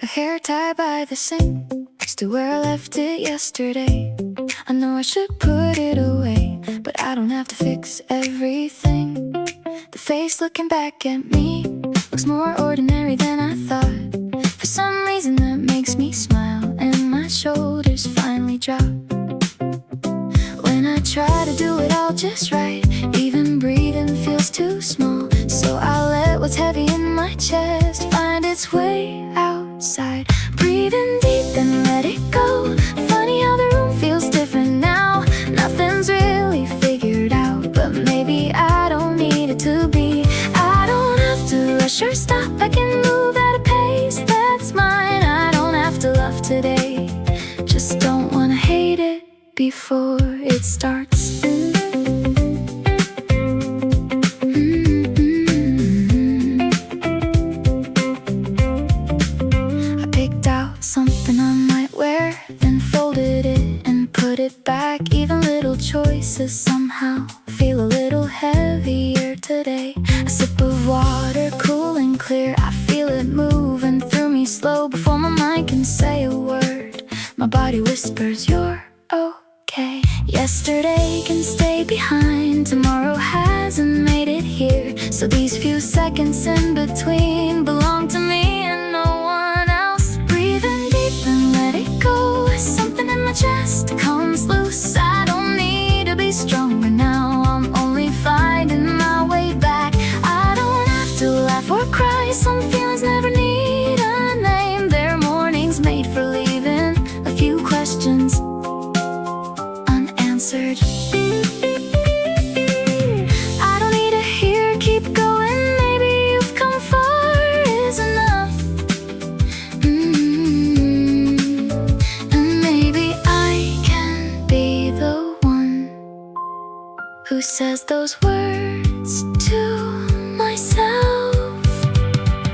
A hair tied by the sink, next to where I left it yesterday. I know I should put it away, but I don't have to fix everything. The face looking back at me looks more ordinary than I thought. For some reason that makes me smile, and my shoulders finally drop. When I try to do it all just right, even breathing feels too small. So I'll let what's heavy in my chest find its way outside. Breathing deep and let it go. Funny how the room feels different now. Nothing's really figured out, but maybe I don't need it to be. I don't have to rush or stop. I can move at a pace that's mine. I don't have to love today, just don't wanna hate it before it starts. I picked out something I might wear, then folded it and put it back. Even little choices somehow feel a little heavier today. A sip of water, cool and clear. I feel it moving through me slow before my mind can say a word. My body whispers, you're okay. Yesterday can stay behind, tomorrow hasn't made it here. So these few seconds in between belong to me and no one else. Breathing deep and let it go. Something in my chest comes loose. I don't need to be stronger now, I'm only finding my way back. I don't have to laugh or cry. Some feelings never need a name. They're mornings made for leaving a few questions unanswered. I don't need to hear keep going. Maybe you've come far is enough. And maybe I can be the one who says those words to myself.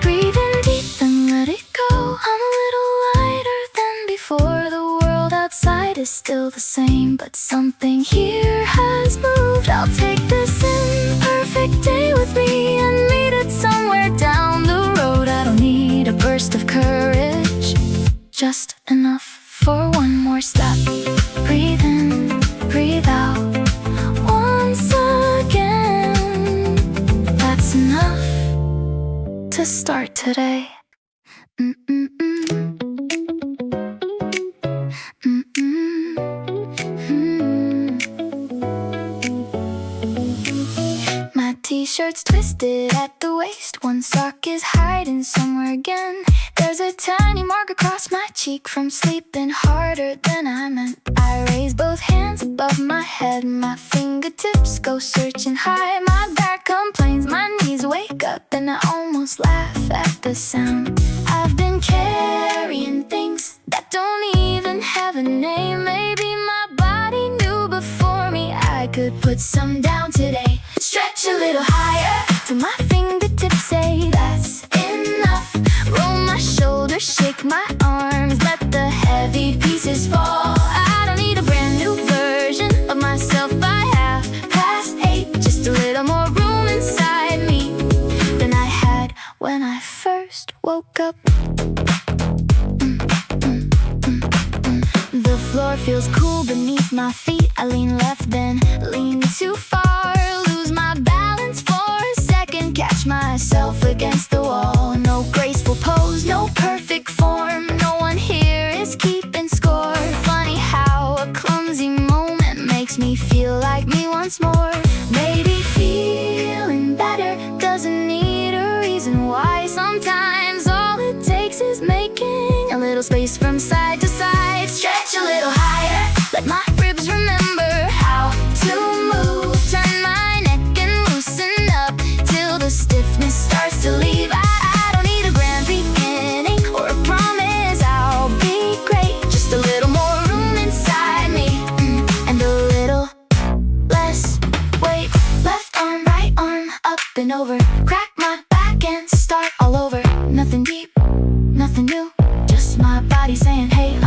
Breathing deep and let it go. I'm a little lighter than before. The world outside is still the same, but something here has moved. I'll take this imperfect day with me and meet it somewhere down the road. I don't need a burst of courage, just enough for one more step. Breathe in, breathe out once again. That's enough to start today. My t-shirt's twisted at the waist. One sock is hiding somewhere again. There's a tiny mark across my cheek from sleeping harder than I meant. I raise both hands above my head. My fingertips go searching high. My back complains, my knees wake up, and I almost laugh at the sound. I've been carrying things that don't even have a name. Maybe my body knew before me I could put some down today. Stretch a little higher till my fingertips say that's enough. Roll my shoulders, shake my arms, let the heavy pieces fall. I don't need a brand new version of myself by 8:30. Just a little more room inside me than I had when I first woke up. The floor feels cool beneath my feet. I lean left, then lean too far. Lose my balance for a second, catch myself against the wall. No graceful pose, no perfect form. No one here is keeping score. Funny how a clumsy moment makes me feel like me once more. Maybe feeling better doesn't need a reason why. Sometimes all it takes is making a little space from side to side. Stretch a little higher, let my ribs remember how to move. Turn my neck and loosen up till the stiffness starts to leave. I don't need a grand beginning or a promise I'll be great. Just a little more room inside me, and a little less weight. Left arm, right arm, up and over. Crack my back and start all over. Nothing deep, nothing new, just my body saying hey,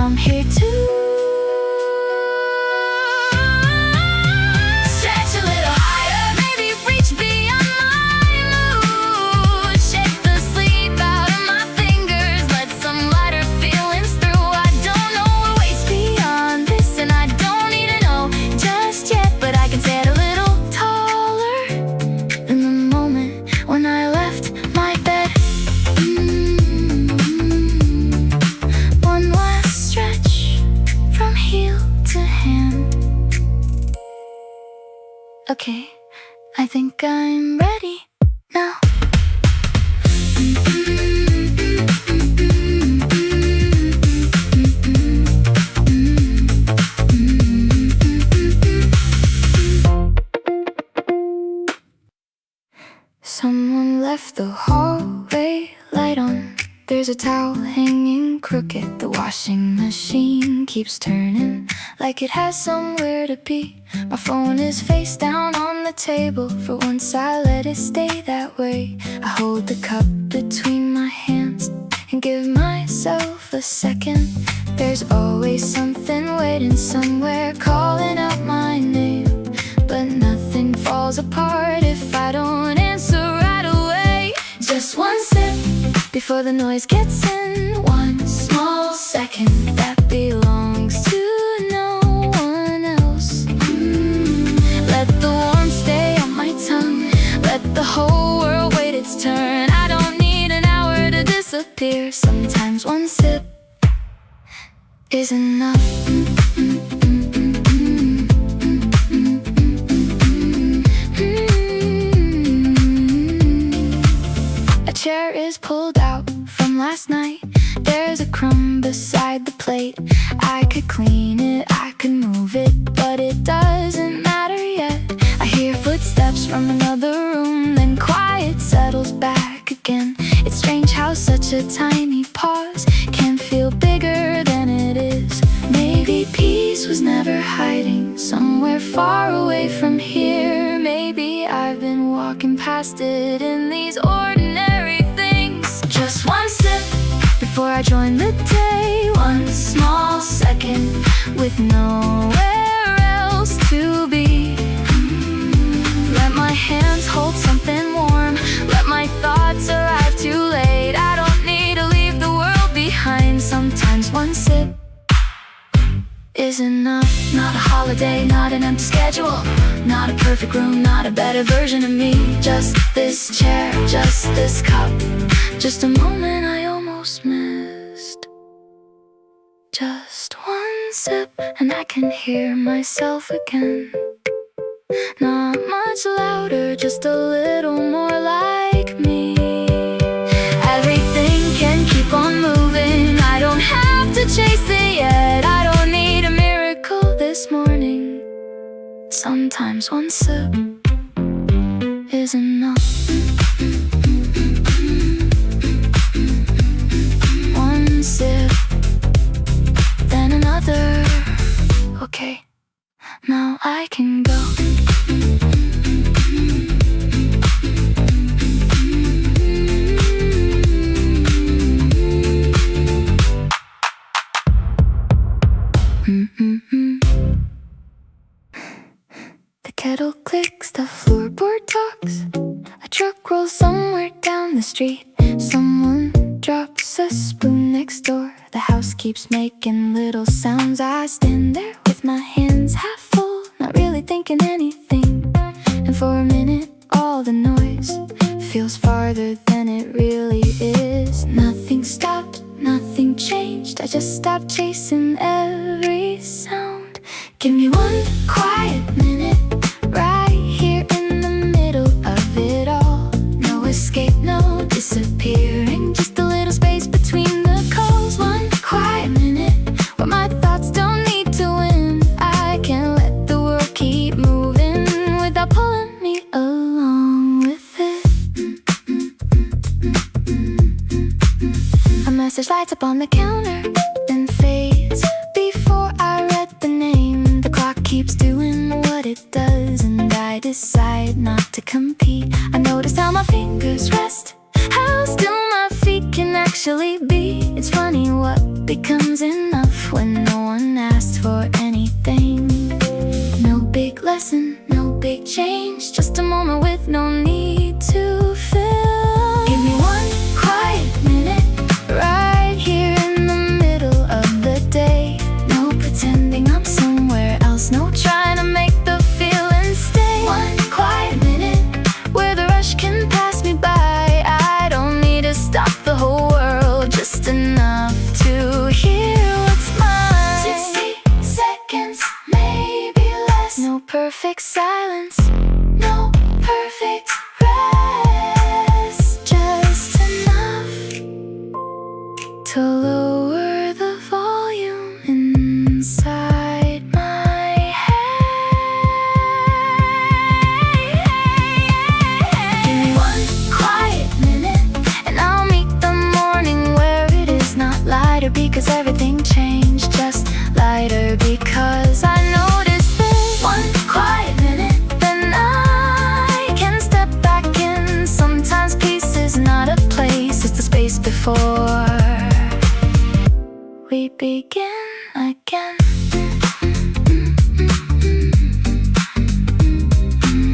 a towel hanging crooked. The washing machine keeps turning like it has somewhere to be. My phone is face down on the table. For once I let it stay that way. I hold the cup between my hands and give myself a second. There's always something waiting somewhere, calling out my name. But nothing falls apart if I don't answer right away. Just one sip before the noise gets in. One small second that belongs to no one else. Let the warmth stay on my tongue. Let the whole world wait its turn. I don't need an hour to disappear. Sometimes one sip is enough. A chair is pulled out from last night. There's a crumb beside the plate. I could clean it, I could move it, but it doesn't matter yet. I hear footsteps from another room, then quiet settles back again. It's strange how such a tiny pause can feel bigger than it is. Maybe peace was never hiding somewhere far away from here. Maybe I've been walking past it in these ordinary things. Just one sip before I join the day. One small second with nowhere else to be. Let my hands hold something warm. Let my thoughts arrive too late. I don't need to leave the world behind. Sometimes one sip is enough. Not a holiday, not an empty schedule, not a perfect room, not a better version of me. Just this chair, just this cup, just a moment I almost missed. Just one sip and I can hear myself again. Not much louder, just a little more like me. Everything can keep on moving. I don't have to chase it yet. I don't need a miracle this morning. Sometimes one sip is enough. One sip, then another. Okay, now I can go. The kettle clicks, the floorboard talks. A truck rolls somewhere down the street. Someone drops a spoon next door. The house keeps making little sounds. I stand there with my hands half full, not really thinking anything. And for a minute, all the noise feels farther than it really is. Nothing stopped, nothing changed. I just stopped chasing every sound. Give me one quiet minute, right here in the middle of it all. No escape, no disappearing, just a little space between the calls. One quiet minute where my thoughts don't need to win. I can let the world keep moving without pulling me along with it. A message lights up on the counter, then fades before I read the name. The clock keeps doing what it does, and I decide not to compete. I notice how my fingers rest, how still my feet can actually be. It's funny what becomes enough when no one asks for anything. No big lesson, no big change, just a moment with no need to fill. Give me one quiet minute, right here in the middle of the day. No pretending I'm somewhere else, no trying to make the feeling stay. One quiet minute where the rush can pass me by. I don't need to stop the whole world, just enough to hear what's mine. 60 seconds, maybe less. No perfect silence, no perfect rest. Just enough to lower the volume inside my head. Give me one quiet minute and I'll meet the morning where everything changed just lighter, because I noticed this one quiet minute, then I can step back in. Sometimes peace is not a place, it's the space before we begin again.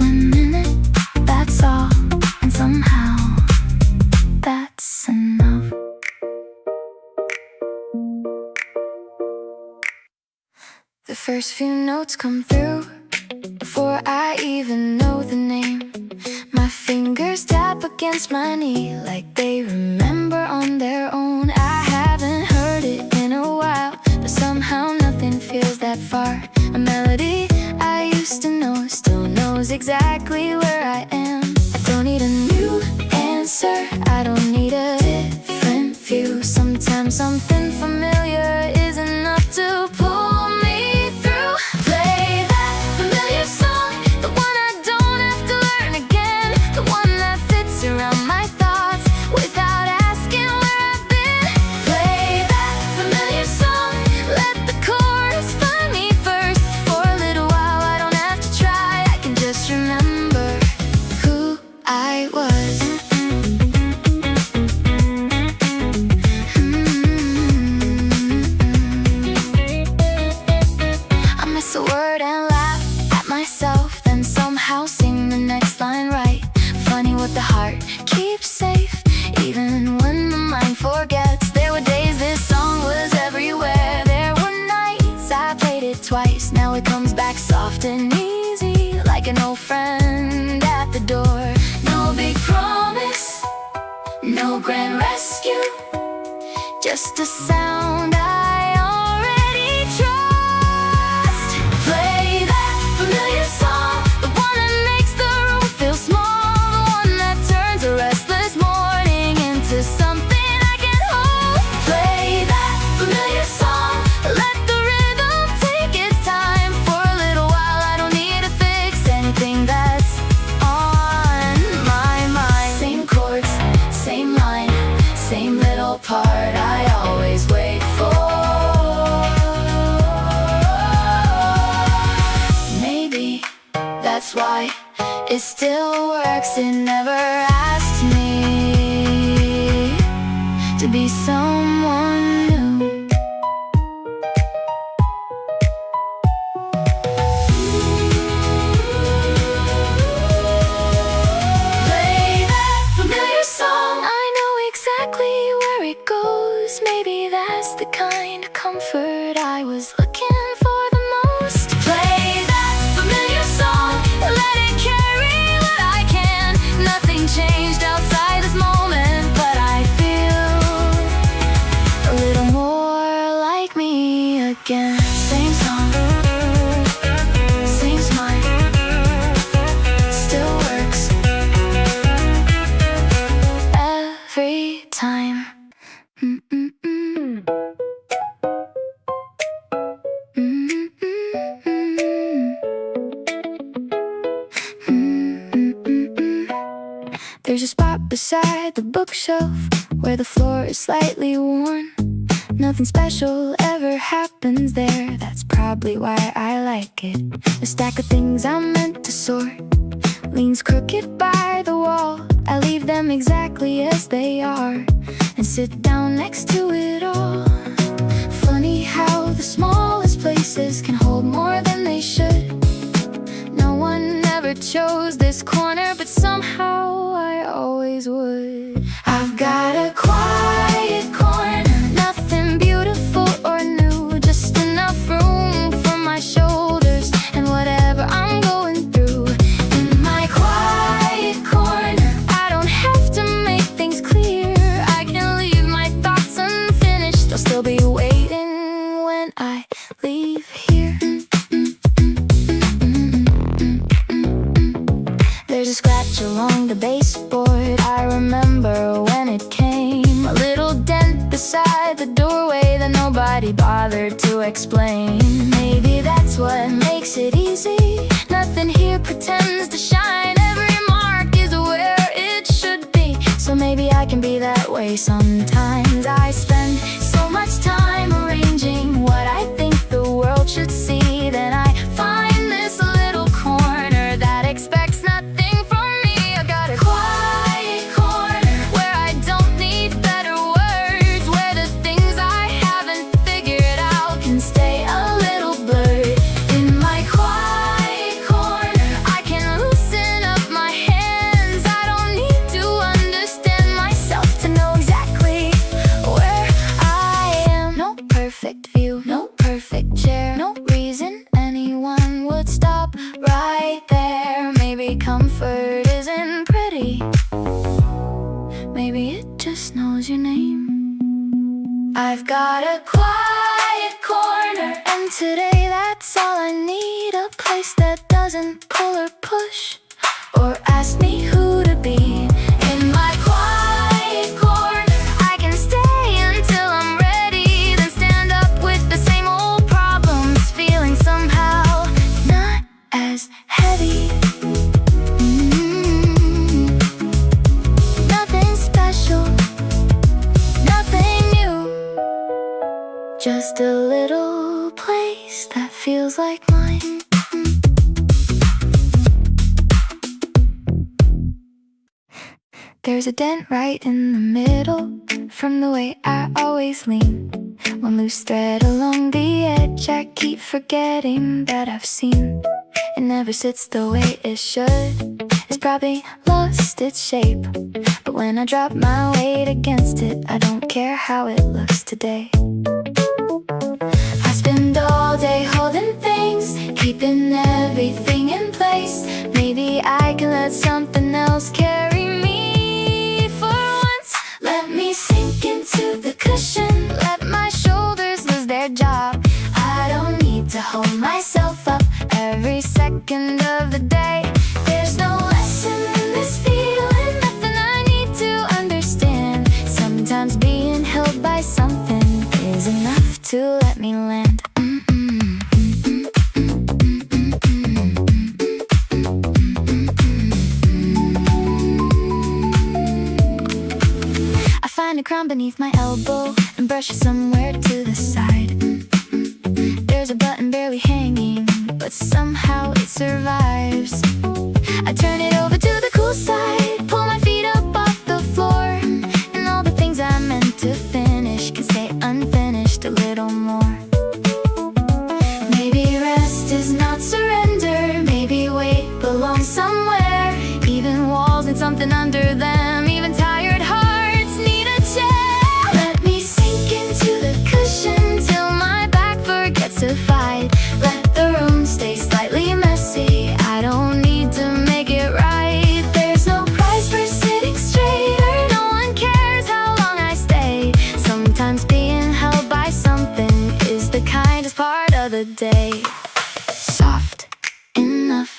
One minute, that's all, and somehow that's enough. The first few notes come through before I even know the name. My fingers tap against my knee like they remember on their own. I haven't heard it in a while, but somehow nothing feels that far. A melody I used to know still knows exactly where I am. I don't need a new answer, I don't need a different view. Sometimes something familiar is enough to pull me through. Play that familiar song, the one I don't have to learn again, the one that fits around my thoughts without asking where I've been. Play that familiar song, let the chorus find me first. For a little while I don't have to try, I can just remember who I was. I miss a word and laugh at myself, then somehow sing the next line right. Funny what the heart keeps safe, even when the mind forgets. There were days this song was everywhere. There were nights I played it twice. Now it comes back soft and easy, like an old friend at the door. No big promise, no grand rescue, just a sound I already trust. Play that familiar song, the one that makes the room feel small, the one that turns a restless morning into something I can hold. Play that familiar song, let the rhythm take its time. For a little while I don't need to fix anything that's on my mind. Same chords, same line, same little part I always wait for. Maybe that's why it still works. It never asked me to be someone new. Play that familiar song, I know exactly where it goes. Maybe that's the kind of comfort I was looking for the most. Play that familiar song, let it carry what I can. Nothing changed outside this moment, but I feel a little more like me again. Same song, same smile, still works every time. There's a spot beside the bookshelf where the floor is slightly worn. Nothing special ever happens there, that's probably why I like it. A stack of things I'm meant to sort leans crooked by the wall. I leave them exactly as they are and sit down next to it all. Funny how the smallest places can hold more than they should. No one ever chose this corner, but somehow I always would. I've got a quiet corner, nothing beautiful or new, just enough room for my shoulders and whatever I'm going through. In my quiet corner, I don't have to make things clear. I can leave my thoughts unfinished, I'll still be waiting when I leave here. There's a scratch along the baseboard, I remember when it came. A little dent beside the doorway that nobody bothered to explain. Maybe that's what makes it easy. Nothing here pretends to shine. Every mark is where it should be. So maybe I can be that way sometimes. I spend so much time I've got a quiet corner, and today that's all I need. A place that doesn't pull or push or ask me who to be. In my quiet corner, I can stay until I'm ready, then stand up with the same old problems, feeling somehow not as heavy. Nothing special, nothing new, just a little place that feels like mine. There's a dent right in the middle from the way I always lean. One loose thread along the edge I keep forgetting that I've seen. It never sits the way it should. It's probably lost its shape, but when I drop my weight against it, I don't care how it looks today. I spend all day holding things, keeping everything in place. Maybe I can let something else carry me for once. Let me sink into the cushion, let my shoulders lose their job. I don't need to hold myself up every second of the day. There's no lesson in this feeling, nothing I need to understand. Sometimes being held by something is enough to let me land. I find a crumb beneath my elbow and brush it somewhere to the side. There's a button barely hanging, but somehow it survives. I turn it over to the cool side, pull my feet up off the floor, and all the things I meant to finish can stay unfinished a little more. Maybe rest is not surrender, maybe weight belongs somewhere. Even walls need something under them, even tired hearts need a chair. Let me sink into the cushion till my back forgets to fight. Let the room stay slightly messy, I don't need to make it right. There's no price for sitting straighter, no one cares how long I stay. Sometimes being held by something is the kindest part of the day. Soft enough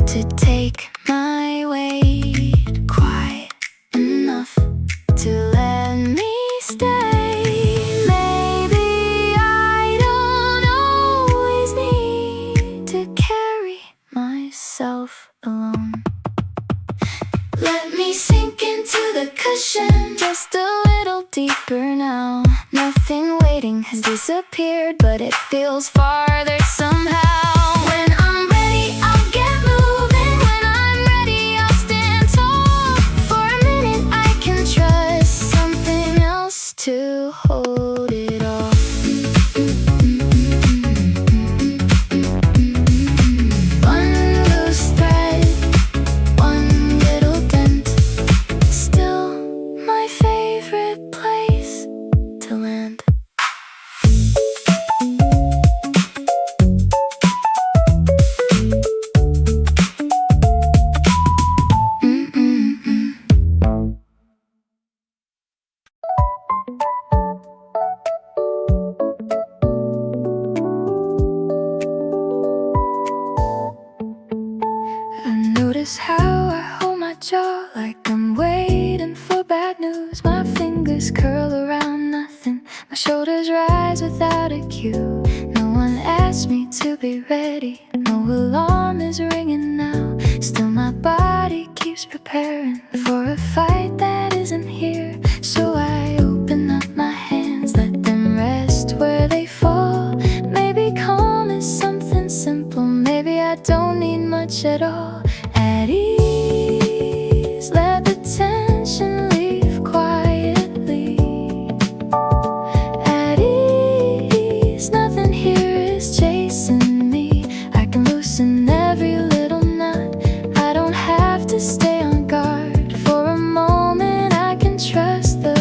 to take my weight, quiet enough to let me stay. Maybe I don't always need to carry myself alone. Let me sink into the cushion just a little deeper now. Nothing waiting has disappeared, but it feels farther somehow. When I'm ready, I'll get moving. When I'm ready, I'll stand tall. For a minute, I can trust something else to hold it all. One loose thread, one little dent, still my favorite place to land. I notice how I hold my jaw like I'm waiting for bad news. My fingers curl around nothing, my shoulders rise without a cue. No one asked me to be ready, no alarm is ringing now. Still my body keeps preparing for a fight that isn't here. So I open up my hands, let them rest where they fall. Maybe calm is something simple, maybe I don't need much at all. At ease, let the tension leave quietly. At ease, nothing here is chasing me. I can loosen every little knot, I don't have to stay on guard. For a moment I can trust the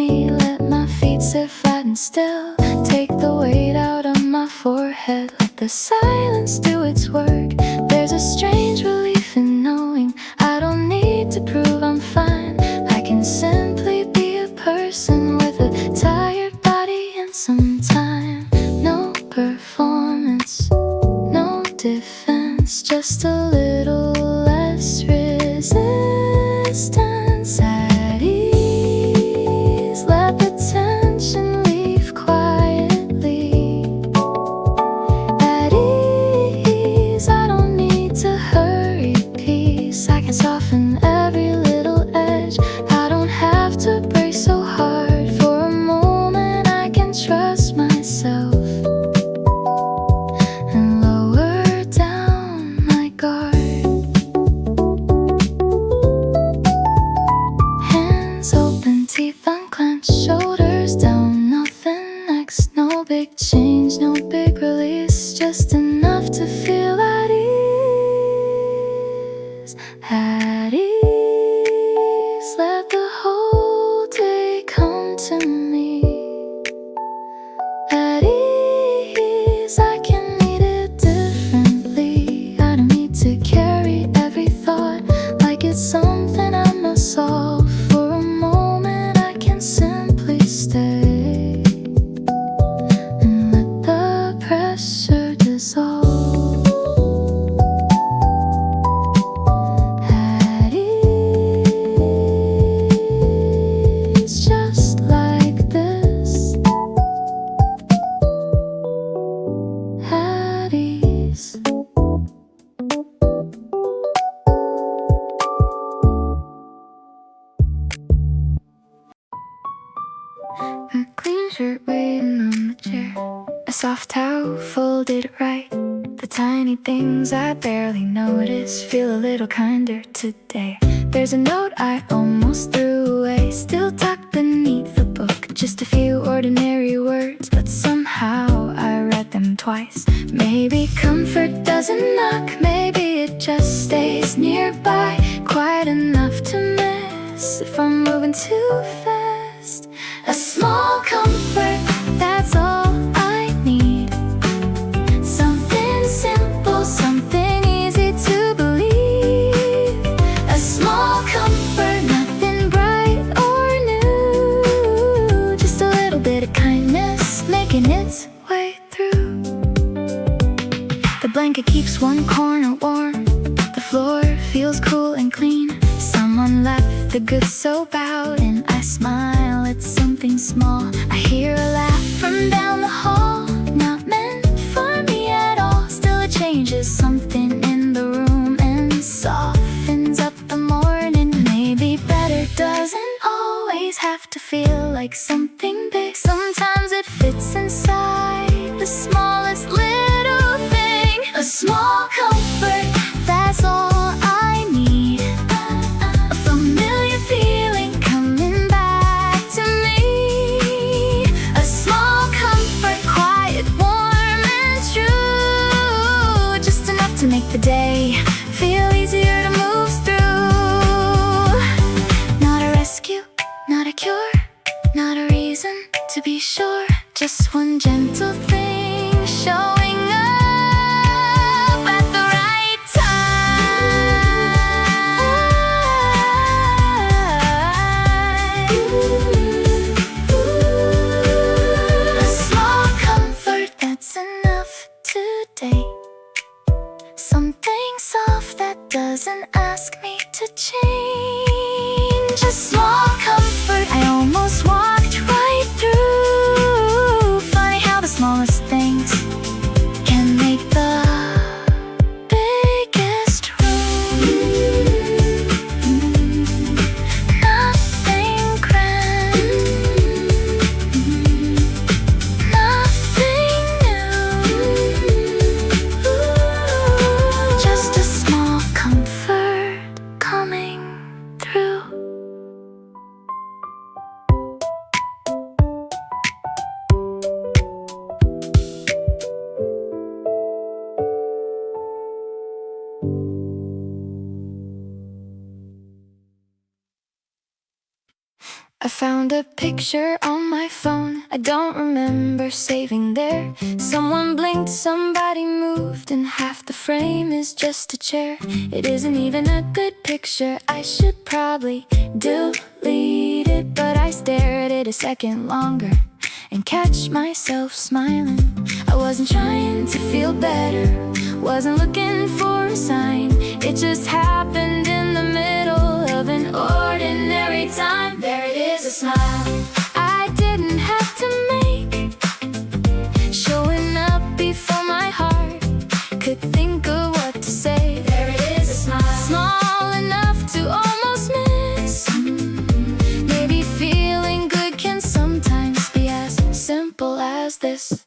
me. Let my feet sit flat and still. Take the weight out of my forehead. Let the silence do its work. There's a strange relief in knowing I don't need to prove I'm fine. I can simply be a person with a tired body and some time. No performance, no defense, just a little less resistance. At ease, let the tension leave quietly. At ease, I don't need to hurry peace. I can soften every little edge. I don't have to break so hard. For a moment I can trust myself and lower down my guard. Hands open, teeth unclenched, shoulders down, nothing next. No big change, no big release, just enough to feel at ease. At ease, let the whole day come to me. At ease, I can meet it differently. I don't need to carry every thought like it's something I must solve. For a moment I can simply stay and let the pressure dissolve. At ease, just like this. At ease. A clean shirt waiting on the chair, a soft towel folded right. The tiny things I barely notice feel a little kinder today. There's a note I almost threw away, still tucked beneath the book. Just a few ordinary words, but somehow I read them twice. Maybe comfort doesn't knock, maybe it just stays nearby, quiet enough to miss if I'm moving too fast. A small comfort, that's all I need. Something simple, something easy to believe. A small comfort, nothing bright or new, just a little bit of kindness making its way through. The blanket keeps one corner warm, the floor feels cool and clean. Someone left the goods soap out and I smile, it's something small. I hear a laugh from down the hall, not meant for me at all. Still it changes something in the room and softens up the morning. Maybe better doesn't always have to feel like something big. Sometimes it fits inside the smallest little thing. A small comfort, that's all I need. A familiar feeling coming back to me. A small comfort, quiet, warm and true, just enough to make the day feel easier to move through. Not a rescue, not a cure, not a reason to be sure, just one gentle thing showing up at the right time. A small comfort, that's enough today. Something soft that doesn't ask me to change. A small comfort I almost walked right through. Funny how the smallest things found a picture on my phone I don't remember saving there. Someone blinked, somebody moved, and half the frame is just a chair. It isn't even a good picture, I should probably delete it. But I stare at it a second longer and catch myself smiling. I wasn't trying to feel better, wasn't looking for a sign. It just happened in the middle of an ordinary time. There it is, a smile I didn't have to make, showing up before my heart could think of what to say. There it is, a smile small enough to almost miss. Maybe feeling good can sometimes be as simple as this.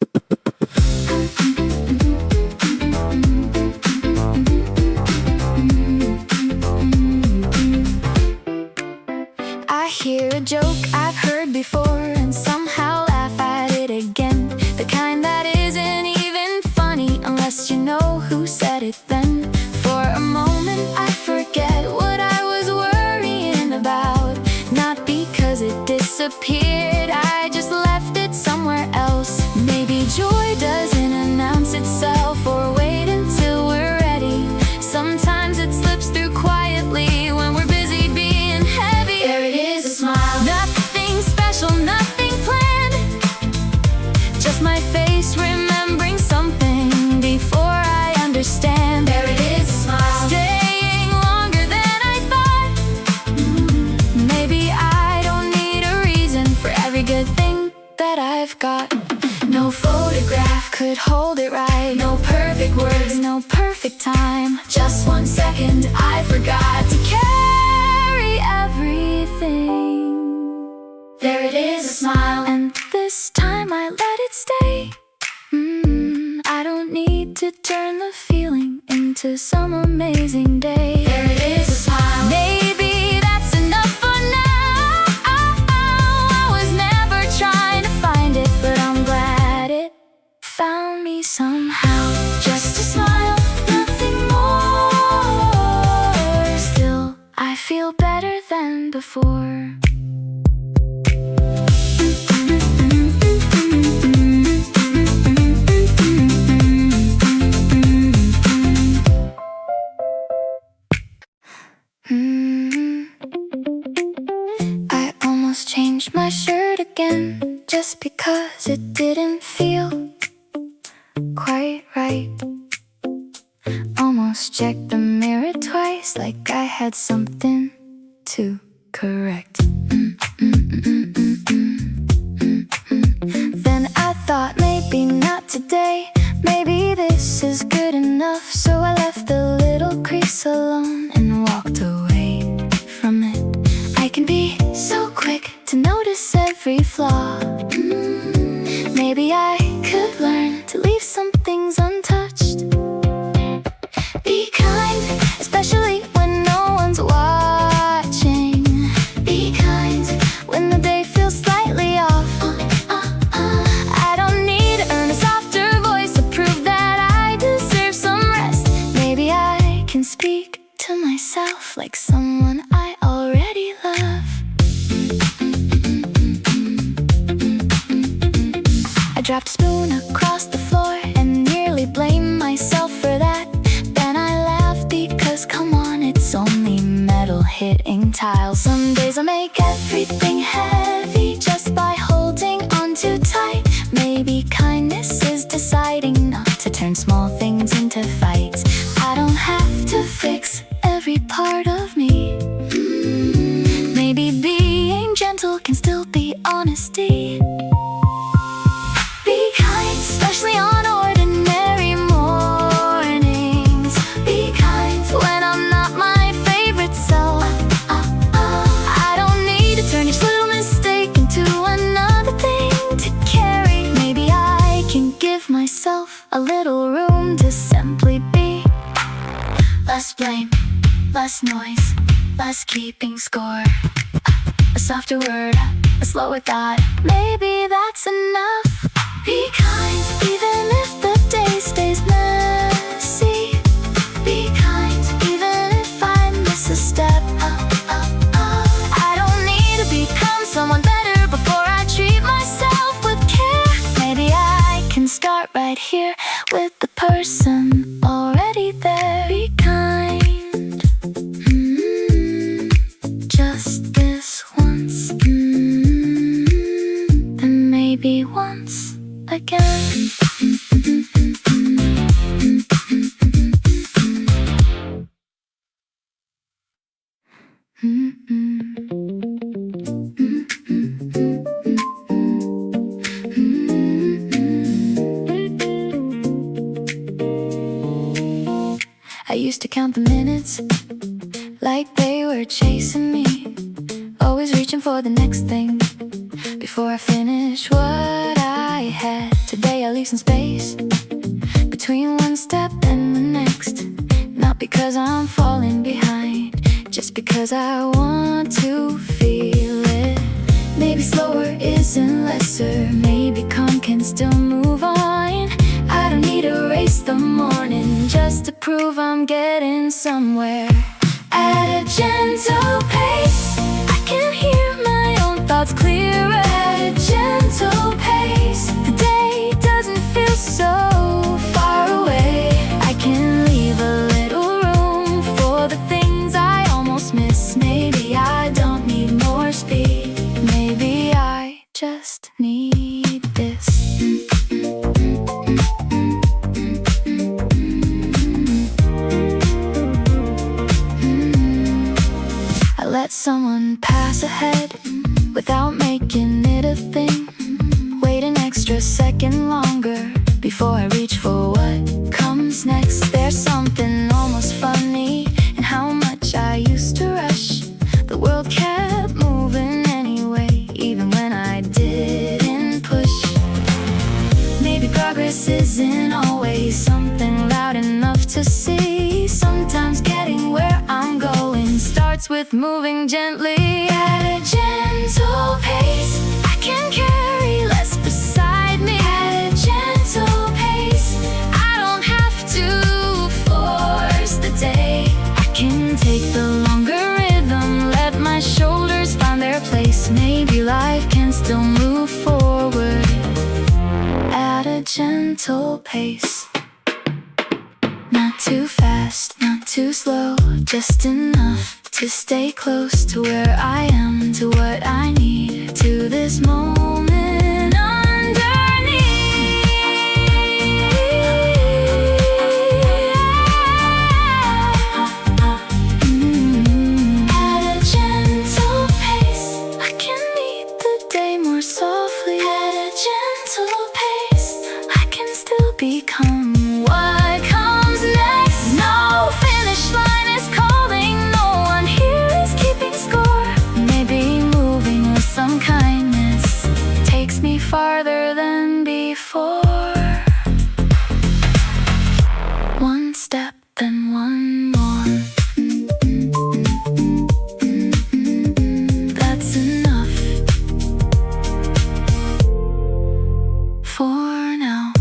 I hear a joke I've heard before and somehow laugh at it again. The kind that isn't even funny unless you know who said it then. For a moment I forget what I was worrying about. Not because it disappeared, I just left it somewhere else. Maybe joy doesn't announce itself or wait until we're ready. Sometimes it slips through quietly when we're busy being heavy. There it is, a smile, nothing special, nothing planned, just my face remembering something before I understand. There it is, a smile staying longer than I thought. Maybe I don't need a reason for every good thing that I've got. No photograph could hold it right, no perfect words, no perfect time. Just 1 second I forgot to carry everything. There it is, a smile, and this time I let it stay. I don't need to turn the feeling into some amazing day. There it is, a smile, maybe that's enough for now. I was never trying to find it, but I'm glad it found me somehow. Just a smile, nothing more. Still, I feel better than before. I almost changed my shirt again just because it didn't feel quite right. Almost checked the mirror twice, like I had something to correct. Then I thought maybe not today, maybe this is good enough. So I left the little crease alone and walked away from it. I can be so quick to notice every flaw. Maybe I could learn to leave some things untouched. Be kind, especially when no one's watching. Be kind when the day feels slightly off. I don't need to earn a softer voice to prove that I deserve some rest. Maybe I can speak to myself like someone I already love. I dropped a spoon across the floor and nearly blamed myself for that. Then I laughed because come on, it's only metal hitting tile. Some days I make everything heavy just by holding on too tight. Maybe kindness is deciding not to turn small things into fights. I don't have to fix every part of me. Maybe being gentle can still be honesty. Be kind, especially on ordinary mornings. Be kind when I'm not my favorite self. I don't need to turn each little mistake into another thing to carry. Maybe I can give myself a little room to simply be. Less blame, less noise, less keeping score. A softer word, a slower thought, maybe that's enough. Be kind, even if the day stays messy. Be kind, even if I miss a step. I don't need to become someone better. right here with the person already there. Be kind, just this once, then maybe once again. I used to count the minutes like they were chasing me, always reaching for the next thing before I finish what I had. Today I leave some space between one step and the next, not because I'm falling behind, just because I want to feel it. Maybe slower isn't lesser, maybe calm can still move on. I don't need to race the morning just to prove I'm getting somewhere. At a gentle pace, I can hear my own thoughts clearer. At a gentle pace, the day doesn't feel so far away. I can leave a little room for the things I almost miss. Maybe I don't need more speed, maybe I just need this. Let someone pass ahead without making it a thing. Wait an extra second longer before I reach for what comes next. There's something almost funny in how much I used to rush. The world kept moving anyway, even when I didn't push. Maybe progress isn't always something loud enough to see. Sometimes getting where I'm going starts with moving gently. At a gentle pace, I can carry less beside me. At a gentle pace, I don't have to force the day. I can take the longer rhythm, let my shoulders find their place. Maybe life can still move forward at a gentle pace. Not too fast, not too slow, just enough to stay close to where I am, to what I need, to this moment underneath. At a gentle pace, I can meet the day more softly. At a gentle pace, I can still become what comes next. No finish line is calling, no one here is keeping score. Maybe moving with some kindness takes me farther than before. One step, then one more. That's enough for now.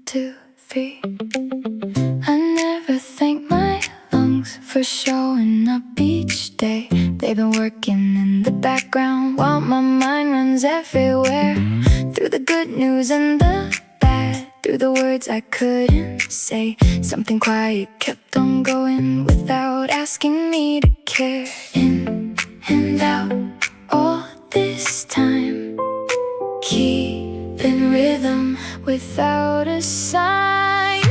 2, 3. I never thank my lungs for showing up each day. They've been working in the background while my mind runs everywhere. Through the good news and the bad, through the words I couldn't say, something quiet kept on going without asking me to care. In and out all this time, keeping rhythm without a sign.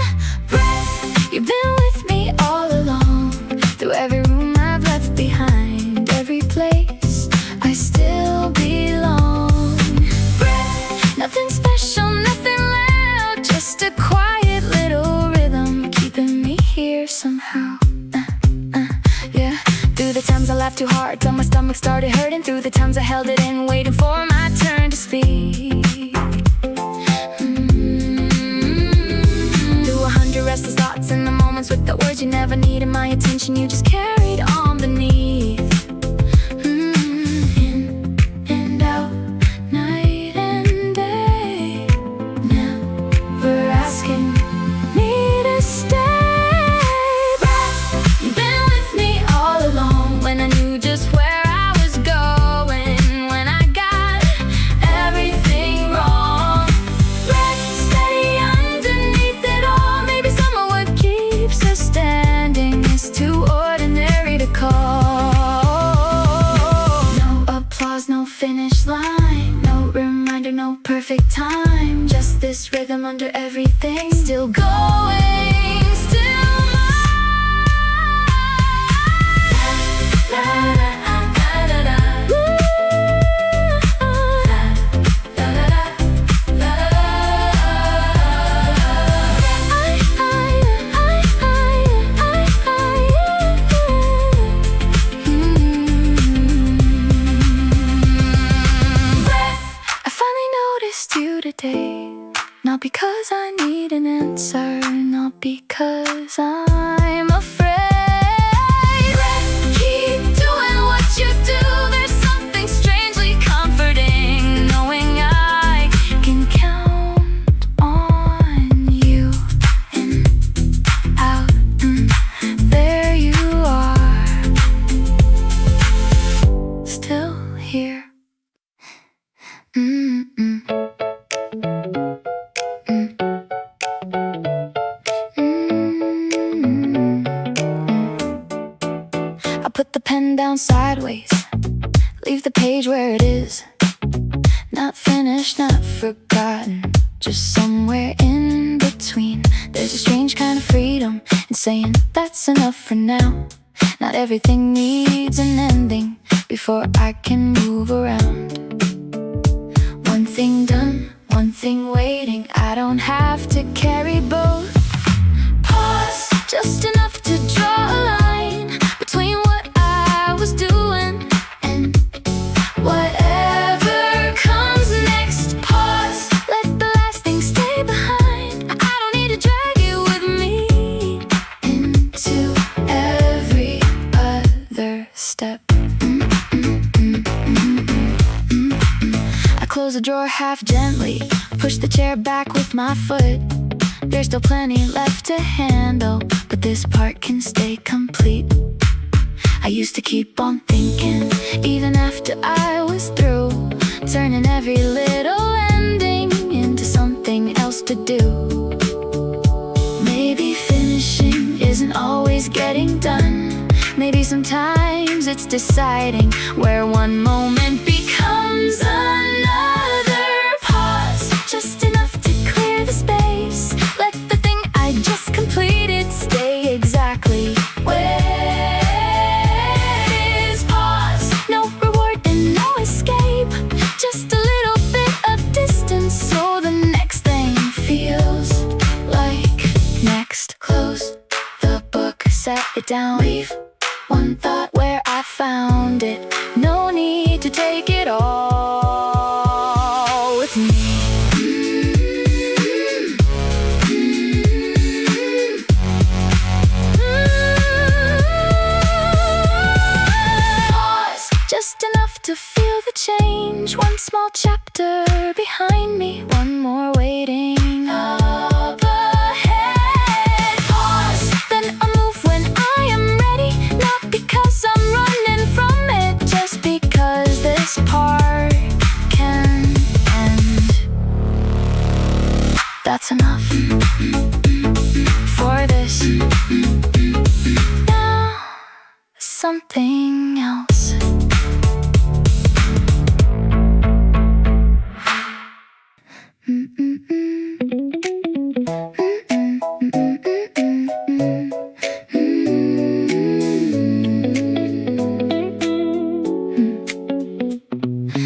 Breath, you've been with me all along, through every room I've left behind, every place I still belong. Breath, nothing special, nothing loud, just a quiet little rhythm keeping me here somehow. Yeah. Through the times I laughed too hard till my stomach started hurting, through the times I held it in waiting for my turn to speak. Restless thoughts in the moments with the words you never needed my attention, you just carried on beneath. In and out, night and day, never asking me to stay. Breath, you've been with me all along when I knew just where I was going. perfect time. Just this rhythm under everything. Still going, still mine. La, la, la. Not because I need an answer, not because I'm afraid. Keep doing what you do. There's something strangely comforting knowing I can count on you. In, out, there you are, still here. Put the pen down sideways, leave the page where it is. Not finished, not forgotten, just somewhere in between. There's a strange kind of freedom in saying that's enough for now. Not everything needs an ending before I can move around. One thing done, one thing waiting. I don't have to carry both. Pause, just enough to draw a line between what I was doing and whatever comes next. Pause, let the last thing stay behind. I don't need to drag it with me into every other step. I close the drawer half gently, push the chair back with my foot. There's still plenty left to handle, but this part can stay complete. I used to keep on thinking, even after I was through, turning every little ending into something else to do. Maybe finishing isn't always getting done. Maybe sometimes it's deciding where one moment becomes another. Pause, just enough to clear the space. Let the thing I just completed stay exactly where it is. Pause, no reward and no escape, just a little bit of distance so the next thing feels like next. Close the book, set it down, leave one thought where I found it. No need to take it all with me. Pause, just enough to feel the change. One small chapter behind me, one more waiting up ahead. Pause, then I'll move when I am ready. Not because I'm running from it, just because this part can end. That's enough for this. Now, something else.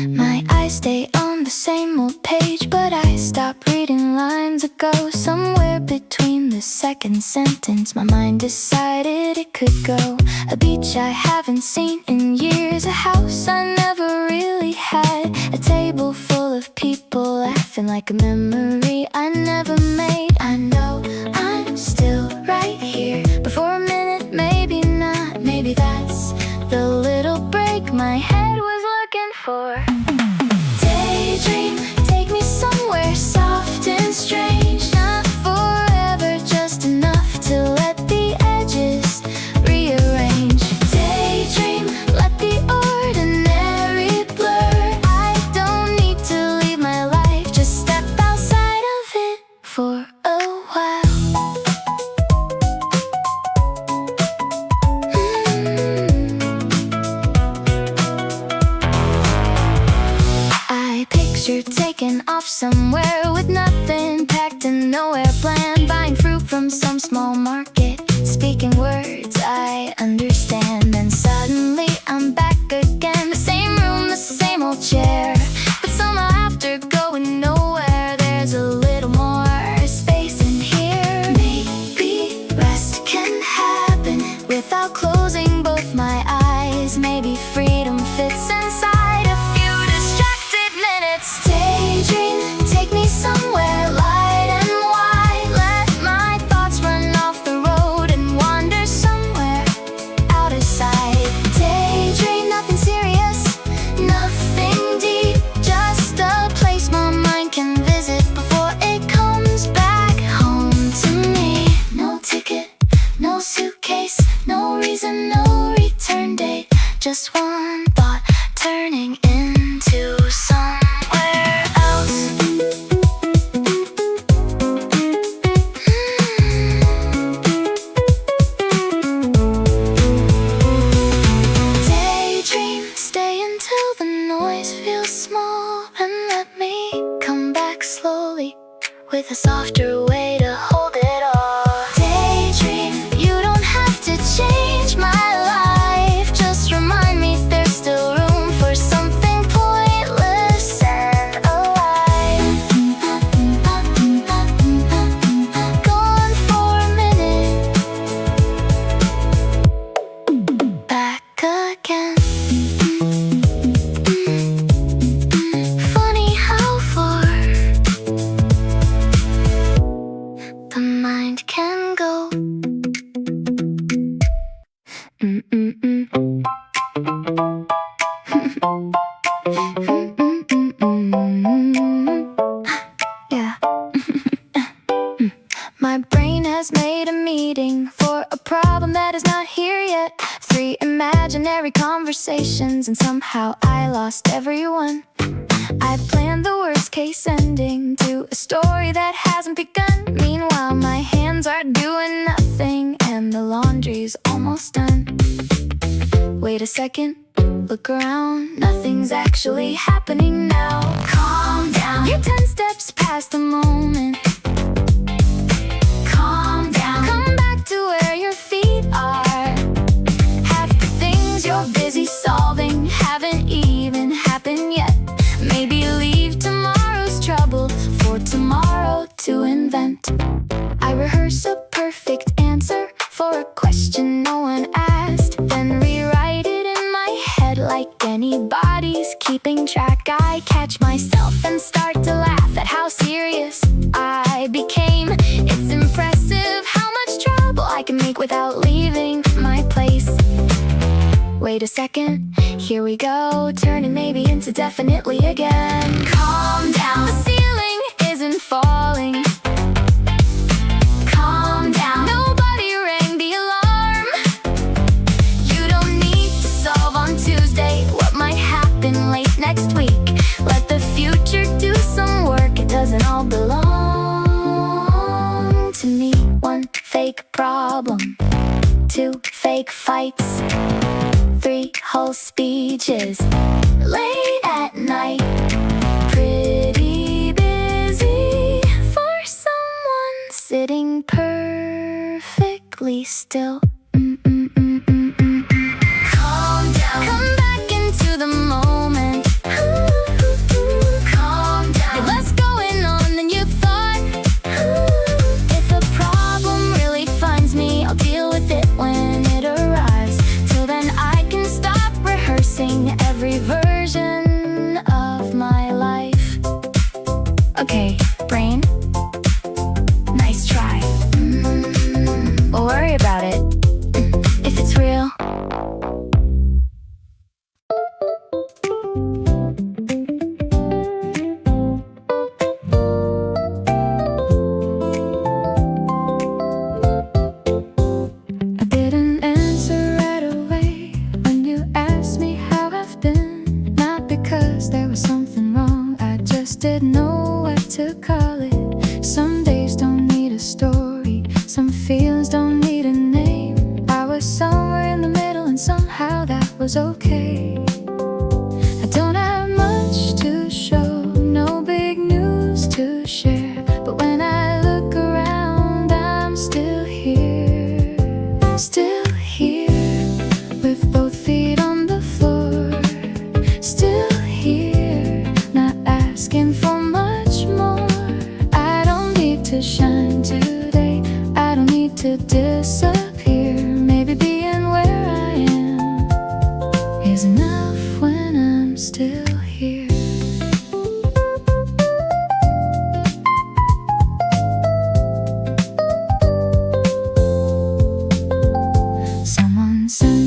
My eyes stay on the same old page, but I stop reading lines ago. Somewhere between the second sentence, my mind decided it could go. A beach I haven't seen in years, a house I never really had, a table full of people laughing like a memory I never made. I know I'm still right here, but for a minute maybe not. Maybe that's the little break my head was looking for. Daydream, take me somewhere soft and strange. Not forever, just enough to let the edges rearrange. Daydream, let the ordinary blur. I don't need to leave my life, just step outside of it for a while. taking off somewhere with nothing packed and nowhere planned, buying fruit from some small market, speaking words I understand. Then suddenly I'm back again, the same room, the same old chair, but somehow after going nowhere, there's a little more space in here. Maybe rest can happen without closing both my eyes. Maybe freedom fits inside a few distracted minutes. Daydream, take me somewhere light and wide. Let my thoughts run off the road and wander somewhere out of sight. Daydream, nothing serious, nothing deep, just a place my mind can visit before it comes back home to me. No ticket, no suitcase, no reason, no return date, just one thought turning into somewhere else. Daydream, stay until the noise feels small, and let me come back slowly with a softer way to hold it all. Daydream, you don't have to change my life, just remind me there's still room for something pointless and alive. Gone for a minute, back again. Funny how far the mind can go. Yeah. My brain has made a meeting for a problem that is not here yet. 3 imaginary conversations, and somehow I lost everyone. I planned the worst case ending to a story that hasn't begun. Meanwhile, my hands are doing nothing, and the laundry's almost done. Wait a second, look around, nothing's actually happening now. Calm down, you're 10 steps past the moment. Calm down, come back to where your feet are. Half the things you're busy solving haven't even happened yet. Maybe leave tomorrow's trouble for tomorrow to invent. I rehearse a perfect answer for a question no one asked, then rewrite it in my head like anybody's keeping track. I catch myself and start to laugh at how serious I became. It's impressive how much trouble I can make without leaving my place. Wait a second, here we go, turning maybe into definitely again. Calm down, the ceiling isn't falling. Calm down, nobody rang the alarm. You don't need to solve on Tuesday what might happen late next week. Let the future do some work, it doesn't all belong to me. 1 fake problem, 2 fake fights, 3 whole speeches late at night. Pretty busy for someone sitting perfectly still. Calm down, come back into the moment. Calm down, you're less going on than you thought. If a problem really finds me, I'll deal with it when it arrives. Till then I can stop rehearsing every version of my life. Okay, brain, nice try. We'll worry about it if it's real. I didn't answer right away when you asked me how I've been. Not because there was something wrong, I just didn't know what to call it. Some days don't need a story, some feelings don't need a name. I was somewhere in the middle, and somehow that was okay. I don't have much to show, no big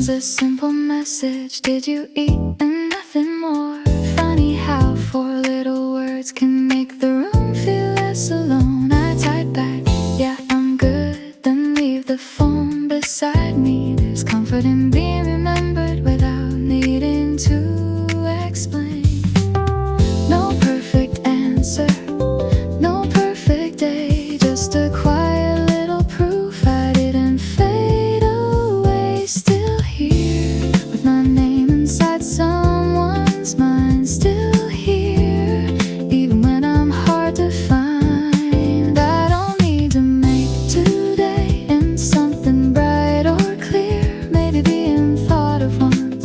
sends a simple message. Did you eat? And nothing more. Funny how four little words can make the room feel less alone. I type back, yeah, I'm good, then leave the phone beside me. There's comfort in being remembered without needing to explain. No perfect answer, no perfect day, just a quiet little proof I didn't fade away. Still here, with my name inside someone's mind. Still here, even when I'm hard to find. I don't need to make today in something bright or clear. Maybe being thought of once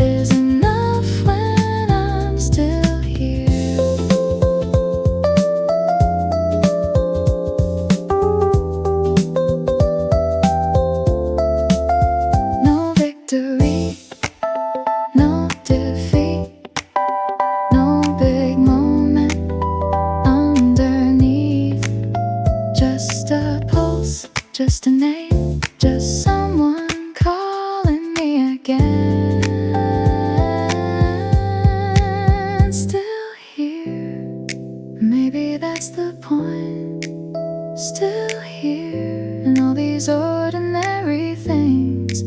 is enough when I'm still here. No victory, no defeat, no big moment underneath. Just a pulse, just a name, just someone calling me again. Still here, maybe that's the point. Still here, in all these ordinary things.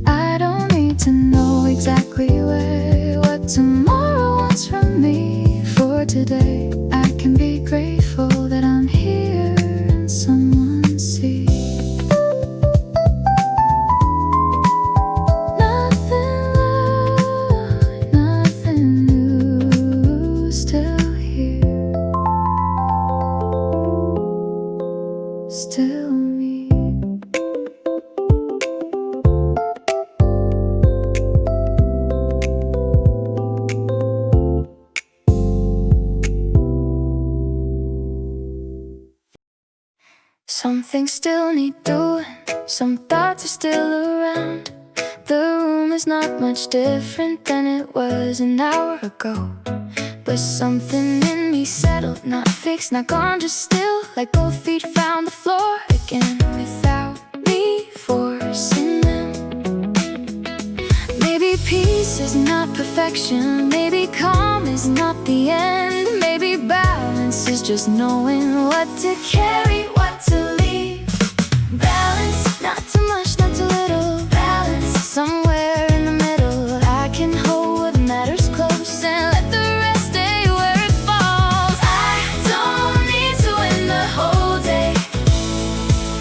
I don't need to know exactly where, what tomorrow wants from me. For today, I can be grateful that I'm here and someone sees. Nothing loud, nothing new. Still here, still me. Some things still need doing, some thoughts are still around. The room is not much different than it was an hour ago. But something in me settled, not fixed, not gone, just still. Like both feet found the floor again without me forcing them. Maybe peace is not perfection, maybe calm is not the end. Maybe balance is just knowing what to carry, what to leave. Balance, not too much, not too little. Balance, somewhere in the middle. I can hold what matters close and let the rest stay where it falls. I don't need to win the whole day,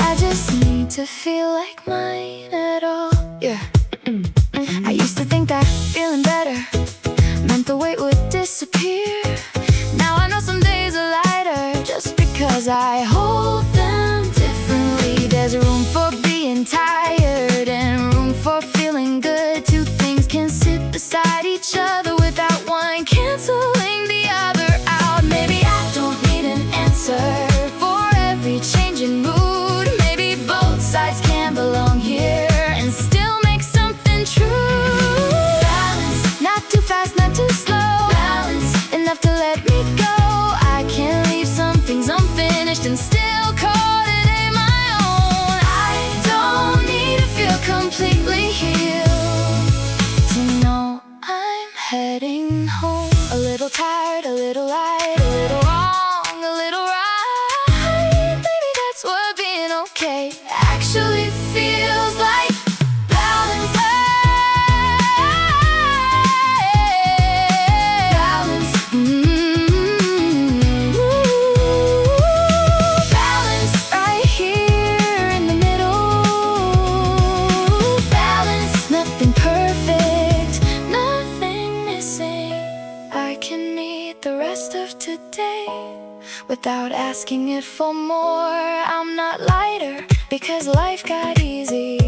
I just need to feel like mine at all. Yeah. I used to think that feeling better meant the weight would disappear. Now I know some days are lighter just because I hold them differently. There's room for being tired and room for feeling good. Two things can sit beside each other without one canceling the other out. Maybe I don't need an answer for every change in mood. Maybe both sides can belong here and still make something true. Balance, not too fast, not too slow. Balance, enough to let me go. I can't leave some things unfinished and still call it my own. I don't need to feel completely healed to know I'm heading home. A little tired, a little light, a little wrong, a little right. Maybe that's what being okay actually feels like. Balance, balance, balance right here in the middle. Balance, nothing perfect, nothing missing. I can meet the rest of today without asking it for more. I'm not lighter because life got easier.